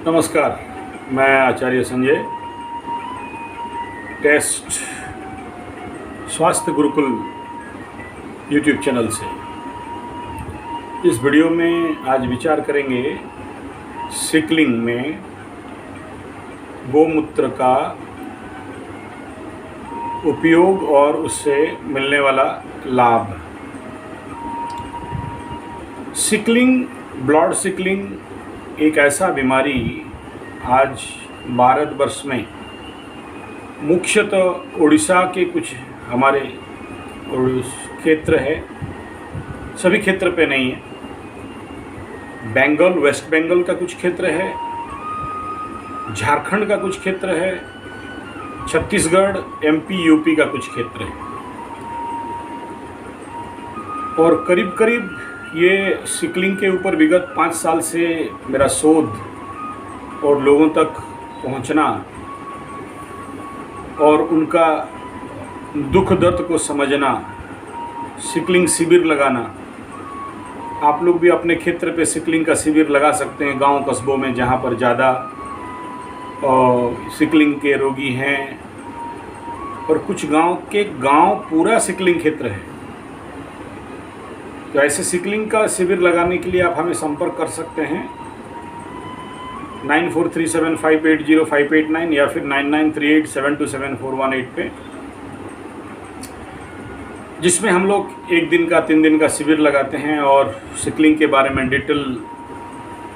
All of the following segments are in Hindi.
नमस्कार, मैं आचार्य संजय टेस्ट स्वास्थ्य गुरुकुल यूट्यूब चैनल से इस वीडियो में आज विचार करेंगे सिकलिंग में गोमूत्र का उपयोग और उससे मिलने वाला लाभ। सिकलिंग, ब्लड सिकलिंग एक ऐसा बीमारी आज भारतवर्ष में मुख्यतः उड़ीसा के कुछ हमारे क्षेत्र है, सभी क्षेत्र पे नहीं है। बंगाल, वेस्ट बंगाल का कुछ क्षेत्र है, झारखंड का कुछ क्षेत्र है, छत्तीसगढ़, एमपी, यूपी का कुछ क्षेत्र है और करीब करीब ये सिकलिंग के ऊपर विगत 5 साल से मेरा शोध और लोगों तक पहुंचना और उनका दुख दर्द को समझना, सिकलिंग शिविर लगाना। आप लोग भी अपने क्षेत्र पे सिकलिंग का शिविर लगा सकते हैं गांव कस्बों में जहां पर ज़्यादा सिकलिंग के रोगी हैं और कुछ गांव पूरा सिकलिंग क्षेत्र है। तो ऐसे सिकलिंग का शिविर लगाने के लिए आप हमें संपर्क कर सकते हैं 9437580589 या फिर 9938727418 पे, जिसमें हम लोग 1 दिन का 3 दिन का शिविर लगाते हैं और सिकलिंग के बारे में डिटेल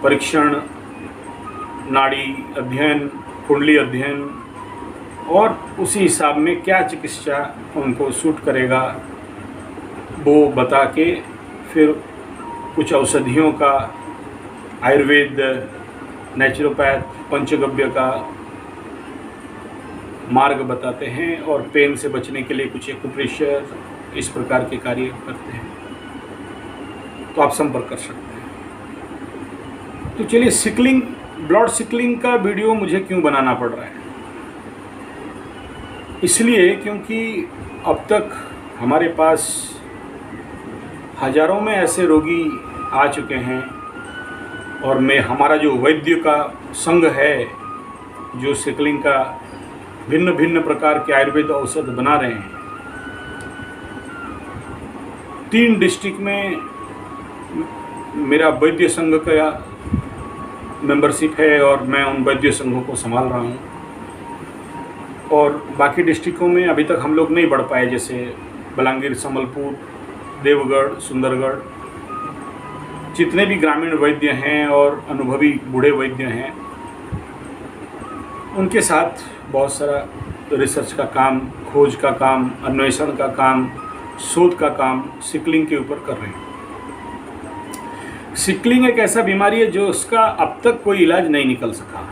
परीक्षण, नाड़ी अध्ययन, कुंडली अध्ययन और उसी हिसाब में क्या चिकित्सा उनको सूट करेगा वो बता के फिर कुछ औषधियों का, आयुर्वेद, नेचुरोपैथ, पंचगव्य का मार्ग बताते हैं और पेन से बचने के लिए कुछ एक्यूप्रेशर, इस प्रकार के कार्य करते हैं। तो आप संपर्क कर सकते हैं। तो चलिए, सिकलिंग, ब्लड सिकलिंग का वीडियो मुझे क्यों बनाना पड़ रहा है? इसलिए क्योंकि अब तक हमारे पास हजारों में ऐसे रोगी आ चुके हैं और हमारा जो वैद्य का संघ है, जो सिकलिंग का भिन्न भिन्न प्रकार के आयुर्वेद औषध बना रहे हैं, 3 डिस्ट्रिक्ट में मेरा वैद्य संघ का मेंबरशिप है और मैं उन वैद्य संघों को संभाल रहा हूँ। और बाकी डिस्ट्रिक्टों में अभी तक हम लोग नहीं बढ़ पाए, जैसे बलांगीर, संबलपुर, देवगढ़, सुंदरगढ़। जितने भी ग्रामीण वैद्य हैं और अनुभवी बूढ़े वैद्य हैं, उनके साथ बहुत सारा रिसर्च का काम, खोज का काम, अन्वेषण का काम, शोध का काम सिकलिंग के ऊपर कर रहे हैं। सिकलिंग एक ऐसा बीमारी है जो उसका अब तक कोई इलाज नहीं निकल सका,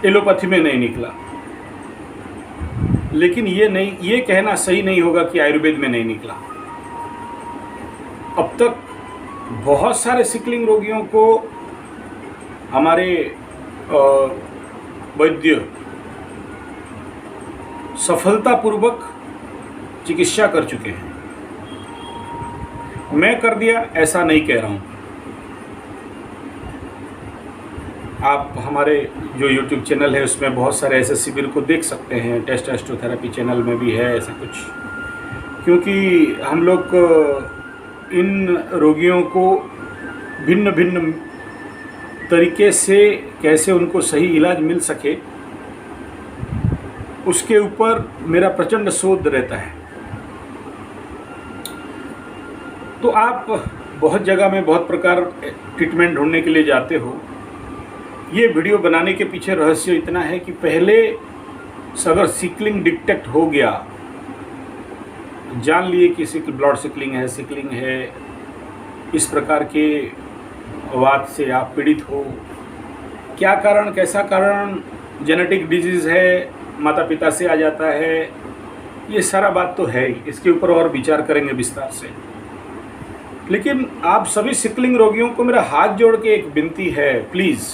एलोपैथी में नहीं निकला। लेकिन ये कहना सही नहीं होगा कि आयुर्वेद में नहीं निकला। अब तक बहुत सारे सिकलिंग रोगियों को हमारे वैद्य सफलतापूर्वक चिकित्सा कर चुके हैं। मैं कर दिया ऐसा नहीं कह रहा हूँ। आप हमारे जो YouTube चैनल है उसमें बहुत सारे ऐसे शिविर को देख सकते हैं। टेस्ट एस्ट्रोथेरेपी चैनल में भी है ऐसा कुछ, क्योंकि हम लोग इन रोगियों को भिन्न भिन्न तरीके से कैसे उनको सही इलाज मिल सके, उसके ऊपर मेरा प्रचंड शोध रहता है। तो आप बहुत जगह में बहुत प्रकार ट्रीटमेंट ढूंढने के लिए जाते हो। ये वीडियो बनाने के पीछे रहस्य इतना है कि पहले अगर सिकलिंग डिटेक्ट हो गया, जान लिए कि ब्लड सिकलिंग है, इस प्रकार के वात से आप पीड़ित हो, क्या कारण, कैसा कारण, जेनेटिक डिजीज़ है, माता पिता से आ जाता है, ये सारा बात तो है ही। इसके ऊपर और विचार करेंगे विस्तार से। लेकिन आप सभी सिकलिंग रोगियों को मेरा हाथ जोड़ के एक विनती है, प्लीज़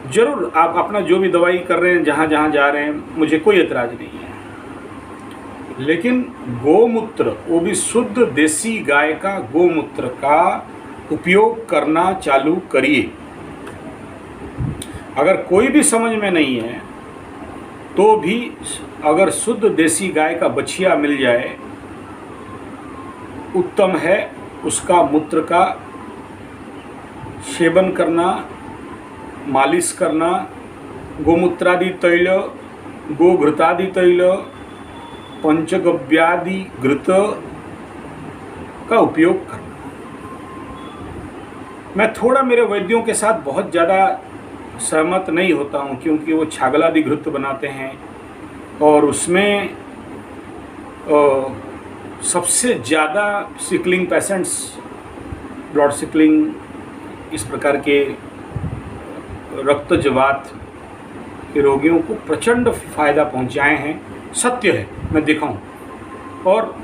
ज़रूर आप अपना जो भी दवाई कर रहे हैं, जहाँ जहाँ जा रहे हैं, मुझे कोई एतराज़ नहीं है, लेकिन गोमूत्र, वो भी शुद्ध देसी गाय का गोमूत्र का उपयोग करना चालू करिए। अगर कोई भी समझ में नहीं है तो भी अगर शुद्ध देसी गाय का बछिया मिल जाए उत्तम है। उसका मूत्र का सेवन करना, मालिश करना, गोमूत्रादि तैल, गोघृतादि तैल, पंचगव्यादि घृत का उपयोग करना। मैं थोड़ा मेरे वैद्यों के साथ बहुत ज़्यादा सहमत नहीं होता हूँ, क्योंकि वो छागलादि घृत बनाते हैं और उसमें सबसे ज़्यादा सिकलिंग पेशेंट्स, ब्लड सिकलिंग, इस प्रकार के रक्तजवात के रोगियों को प्रचंड फायदा पहुंचाए हैं। सत्य है, मैं देखा हूँ। और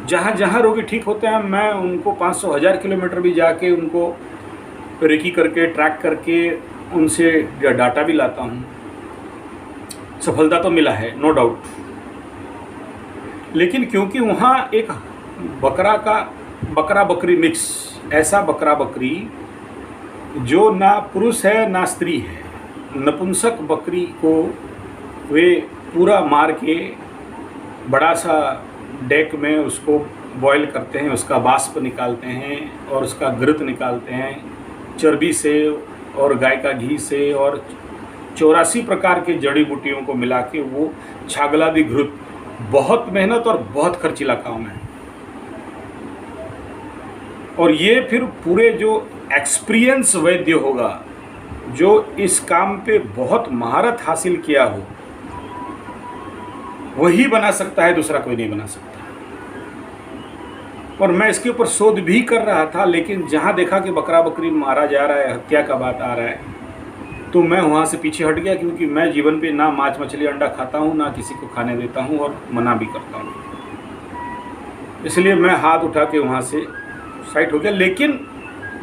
जहाँ जहाँ रोगी ठीक होते हैं मैं उनको 500-1000 किलोमीटर भी जाके उनको रेकी करके, ट्रैक करके उनसे डाटा भी लाता हूँ। सफलता तो मिला है, नो डाउट। लेकिन क्योंकि वहाँ एक बकरा बकरी मिक्स, ऐसा बकरा बकरी जो ना पुरुष है ना स्त्री है, नपुंसक बकरी को वे पूरा मार के बड़ा सा डेक में उसको बॉईल करते हैं, उसका बाष्प निकालते हैं और उसका घृत निकालते हैं चर्बी से और गाय का घी से और 84 प्रकार के जड़ी बूटियों को मिला के वो छागलादि घृत। बहुत मेहनत और बहुत खर्चीला काम है। और ये फिर पूरे जो एक्सपीरियंस वैद्य होगा, जो इस काम पे बहुत महारत हासिल किया हो, वही बना सकता है, दूसरा कोई नहीं बना सकता। और मैं इसके ऊपर शोध भी कर रहा था, लेकिन जहाँ देखा कि बकरा बकरी मारा जा रहा है, हत्या का बात आ रहा है, तो मैं वहाँ से पीछे हट गया। क्योंकि मैं जीवन पे ना मांस मछली अंडा खाता हूँ, ना किसी को खाने देता हूँ और मना भी करता हूँ। इसलिए मैं हाथ उठा के वहाँ से साइड हो गया। लेकिन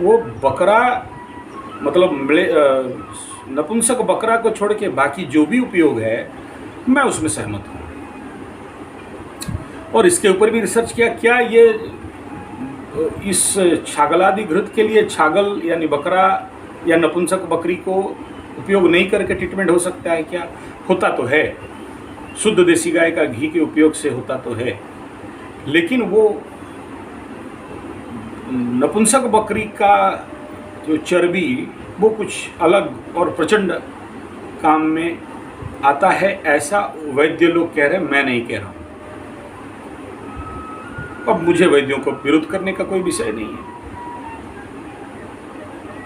वो बकरा, मतलब नपुंसक बकरा को छोड़ के बाकी जो भी उपयोग है मैं उसमें सहमत हूँ। और इसके ऊपर भी रिसर्च किया, क्या ये इस छागलादि घृत के लिए छागल यानी बकरा या नपुंसक बकरी को उपयोग नहीं करके ट्रीटमेंट हो सकता है क्या? होता तो है, शुद्ध देसी गाय का घी के उपयोग से होता तो है। लेकिन वो नपुंसक बकरी का जो चर्बी वो कुछ अलग और प्रचंड काम में आता है, ऐसा वैद्य लोग कह रहे हैं, मैं नहीं कह रहा हूँ। अब मुझे वैद्यों को विरोध करने का कोई विषय नहीं है,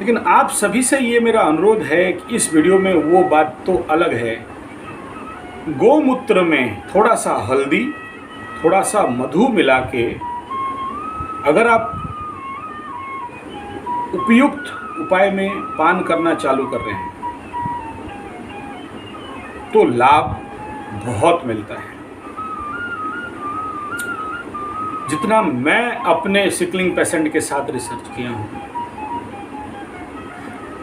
लेकिन आप सभी से ये मेरा अनुरोध है कि इस वीडियो में वो बात तो अलग है, गोमूत्र में थोड़ा सा हल्दी, थोड़ा सा मधु मिला के अगर आप उपयुक्त उपाय में पान करना चालू कर रहे हैं तो लाभ बहुत मिलता है। जितना मैं अपने सिकलिंग पेशेंट के साथ रिसर्च किया हूँ।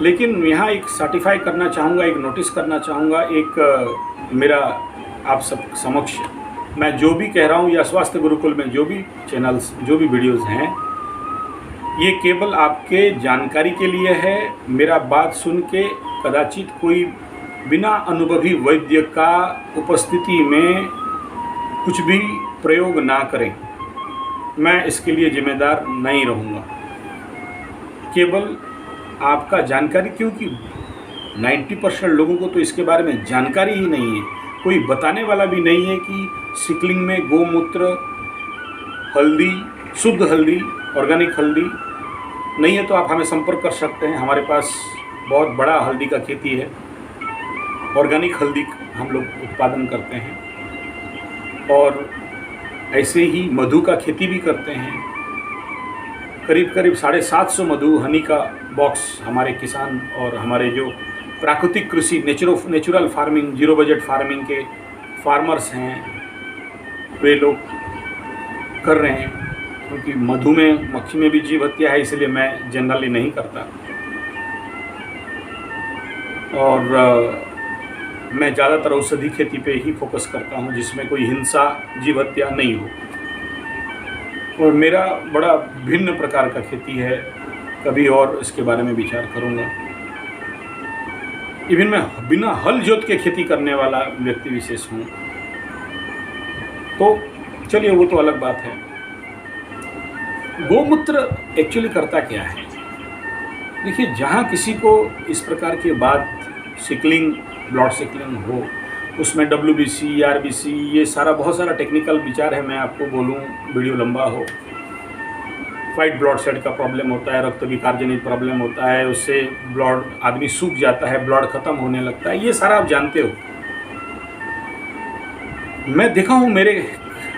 लेकिन यहाँ एक सर्टिफाई करना चाहूँगा, एक नोटिस करना चाहूँगा, एक मेरा आप सब समक्ष मैं जो भी कह रहा हूँ या स्वास्थ्य गुरुकुल में जो भी चैनल्स, जो भी वीडियोज़ हैं, ये केवल आपके जानकारी के लिए है। मेरा बात सुन के कदाचित कोई बिना अनुभवी वैद्य का उपस्थिति में कुछ भी प्रयोग ना करें, मैं इसके लिए जिम्मेदार नहीं रहूँगा। केवल आपका जानकारी, क्योंकि 90% लोगों को तो इसके बारे में जानकारी ही नहीं है, कोई बताने वाला भी नहीं है कि सिकलिंग में गोमूत्र, हल्दी, शुद्ध हल्दी, ऑर्गेनिक हल्दी नहीं है तो आप हमें संपर्क कर सकते हैं। हमारे पास बहुत बड़ा हल्दी का खेती है, ऑर्गेनिक हल्दी हम लोग उत्पादन करते हैं और ऐसे ही मधु का खेती भी करते हैं। करीब 750 मधु हनी का बॉक्स हमारे किसान और हमारे जो प्राकृतिक कृषि, natural farming, zero budget farming के फार्मर्स हैं, वे लोग कर रहे हैं। क्योंकि मधु में, मक्खी में भी जीव हत्या है, इसलिए मैं जनरली नहीं करता। और मैं ज़्यादातर औषधि खेती पे ही फोकस करता हूँ, जिसमें कोई हिंसा, जीव हत्या नहीं हो। और मेरा बड़ा भिन्न प्रकार का खेती है। कभी और इसके बारे में विचार करूँगा। इवन मैं बिना हल जोत के खेती करने वाला व्यक्ति विशेष हूँ, तो चलिए वो तो अलग बात है। गोमूत्र एक्चुअली करता क्या है? देखिए, जहाँ किसी को इस प्रकार की बात सिकलिंग, ब्लड सिकलिंग हो, उसमें WBC, RBC, ये सारा बहुत सारा टेक्निकल विचार है, मैं आपको बोलूँ वीडियो लंबा हो। वाइट ब्लड सेल का प्रॉब्लम होता है, रक्त विकार जनित प्रॉब्लम होता है, उससे ब्लड आदमी सूख जाता है, ब्लड खत्म होने लगता है, ये सारा आप जानते हो। मैं देखा हूँ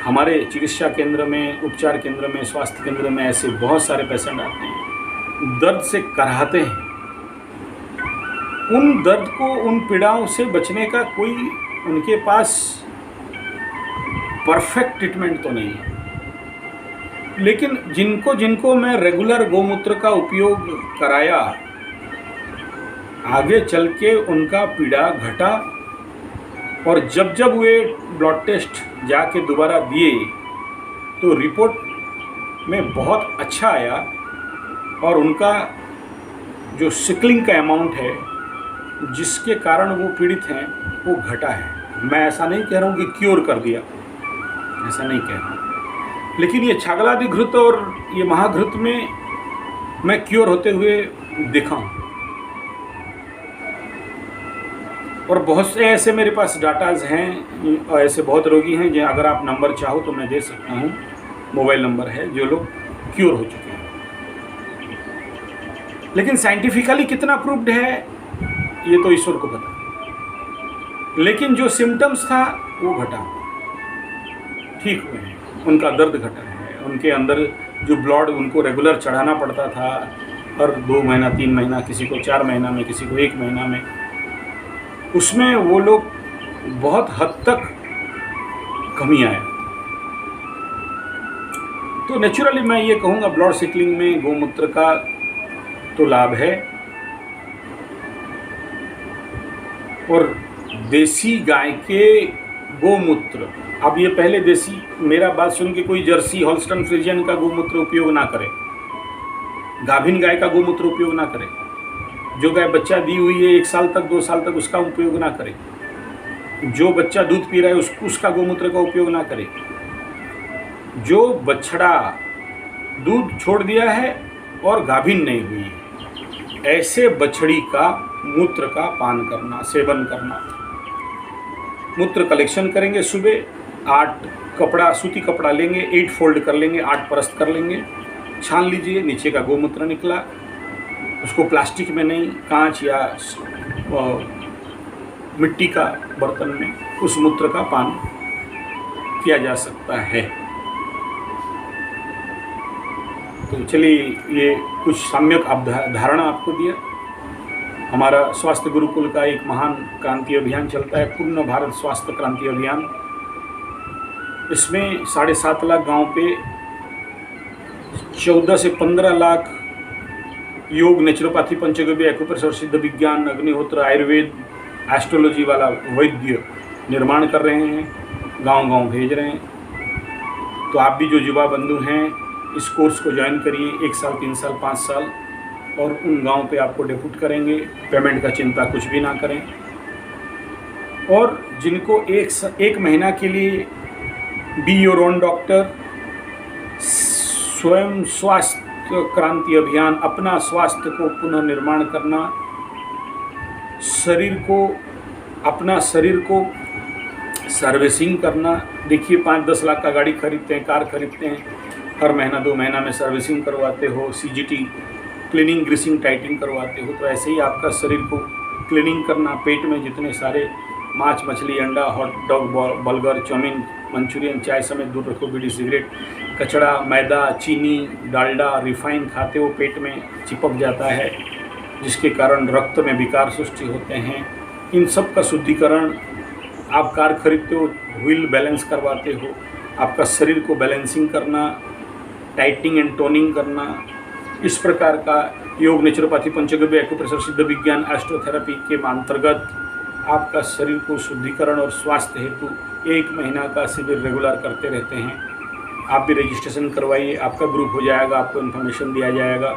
हमारे चिकित्सा केंद्र में, उपचार केंद्र में, स्वास्थ्य केंद्र में ऐसे बहुत सारे पेशेंट आते हैं, दर्द से कराहते हैं। उन दर्द को, उन पीड़ाओं से बचने का कोई उनके पास परफेक्ट ट्रीटमेंट तो नहीं है, लेकिन जिनको मैं रेगुलर गोमूत्र का उपयोग कराया, आगे चल के उनका पीड़ा घटा, और जब वे ब्लड टेस्ट जाके दोबारा दिए तो रिपोर्ट में बहुत अच्छा आया, और उनका जो सिकलिंग का अमाउंट है जिसके कारण वो पीड़ित हैं वो घटा है। मैं ऐसा नहीं कह रहा हूँ कि क्योर कर दिया, ऐसा नहीं कह रहा हूँ, लेकिन ये छागलादि घृत और ये महाघृत में मैं क्योर होते हुए देखा हूँ। और बहुत से ऐसे मेरे पास डाटाज हैं, और ऐसे बहुत रोगी हैं जो, अगर आप नंबर चाहो तो मैं दे सकता हूँ, मोबाइल नंबर है, जो लोग क्योर हो चुके हैं। लेकिन साइंटिफिकली कितना प्रूव्ड है ये तो ईश्वर को पता, लेकिन जो सिम्टम्स था वो घटा, ठीक हुए हैं, उनका दर्द घटा है, उनके अंदर जो ब्लड उनको रेगुलर चढ़ाना पड़ता था हर 2 महीना 3 महीना, किसी को 4 महीना में, किसी को 1 महीना में, उसमें वो लोग बहुत हद तक कमी आया। तो नेचुरली मैं ये कहूँगा ब्लड सिकलिंग में गोमूत्र का तो लाभ है, और देसी गाय के गोमूत्र, अब ये पहले देसी, मेरा बात सुन के कोई जर्सी, हॉल्स्टन फ्रीजियन का गोमूत्र उपयोग ना करे, गाभिन गाय का गोमूत्र उपयोग ना करे, जो गाय बच्चा दी हुई है 1 साल तक 2 साल तक उसका उपयोग ना करे, जो बच्चा दूध पी रहा है उसका गोमूत्र का उपयोग ना करे, जो बछड़ा दूध छोड़ दिया है और गाभिन नहीं हुई है, ऐसे बछड़ी का मूत्र का पान करना, सेवन करना। मूत्र कलेक्शन करेंगे, सुबह 8 कपड़ा, सूती कपड़ा लेंगे, 8 फोल्ड कर लेंगे, 8 परस्त कर लेंगे, छान लीजिए, नीचे का गोमूत्र निकला, उसको प्लास्टिक में नहीं, कांच या मिट्टी का बर्तन में उस मूत्र का पान किया जा सकता है। तो चलिए, ये कुछ सम्यक धारणा आपको दिया। हमारा स्वास्थ्य गुरुकुल का एक महान क्रांति अभियान चलता है, पूर्ण भारत स्वास्थ्य क्रांति अभियान। इसमें 7.5 लाख गांव पे 14 से 15 लाख योग, नेचुरोपैथी, पंचगव्य, एक्यूप्रेशर, सिद्ध विज्ञान, अग्निहोत्र, आयुर्वेद, एस्ट्रोलॉजी वाला वैद्य निर्माण कर रहे हैं, गांव-गांव भेज रहे हैं। तो आप भी जो युवा बंधु हैं इस कोर्स को ज्वाइन करिए, 1 साल, 3 साल, 5 साल, और उन गांव पे आपको डेप्यूट करेंगे। पेमेंट का चिंता कुछ भी ना करें। और जिनको 1 महीना के लिए बी योर ओन डॉक्टर, स्वयं स्वास्थ्य क्रांति अभियान, अपना स्वास्थ्य को पुनः निर्माण करना, अपना शरीर को सर्विसिंग करना। देखिए, 5-10 लाख का गाड़ी खरीदते हैं, कार खरीदते हैं, हर महीना 2 महीना में सर्विसिंग करवाते हो, CGT क्लीनिंग, ग्रीसिंग, टाइटिंग करवाते हो। तो ऐसे ही आपका शरीर को क्लीनिंग करना, पेट में जितने सारे मांस, मछली, अंडा, hot dog, burger, chowmein, Manchurian, चाय समेत दूर रखो, बीड़ी, सिगरेट, कचड़ा, मैदा, चीनी, डालडा, रिफाइन खाते हो, पेट में चिपक जाता है, जिसके कारण रक्त में विकार सृष्टि होते हैं। इन सब का शुद्धिकरण, आप कार खरीदते हो, व्हील बैलेंस करवाते हो, आपका शरीर को बैलेंसिंग करना, टाइटिंग एंड टोनिंग करना, इस प्रकार का योग, नेचुरोपैथी, पंचगव्य, एक्यूप्रेशर, सिद्ध विज्ञान, एस्ट्रोथेरेपी के अंतर्गत आपका शरीर को शुद्धिकरण और स्वास्थ्य हेतु 1 महीना का शिविर रेगुलर करते रहते हैं। आप भी रजिस्ट्रेशन करवाइए, आपका ग्रुप हो जाएगा, आपको इन्फॉर्मेशन दिया जाएगा।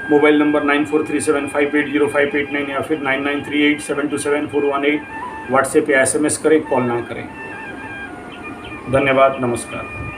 मोबाइल नंबर 9437580589 या फिर 9938727418 व्हाट्सएप या SMS करें, कॉल ना करें। धन्यवाद, नमस्कार।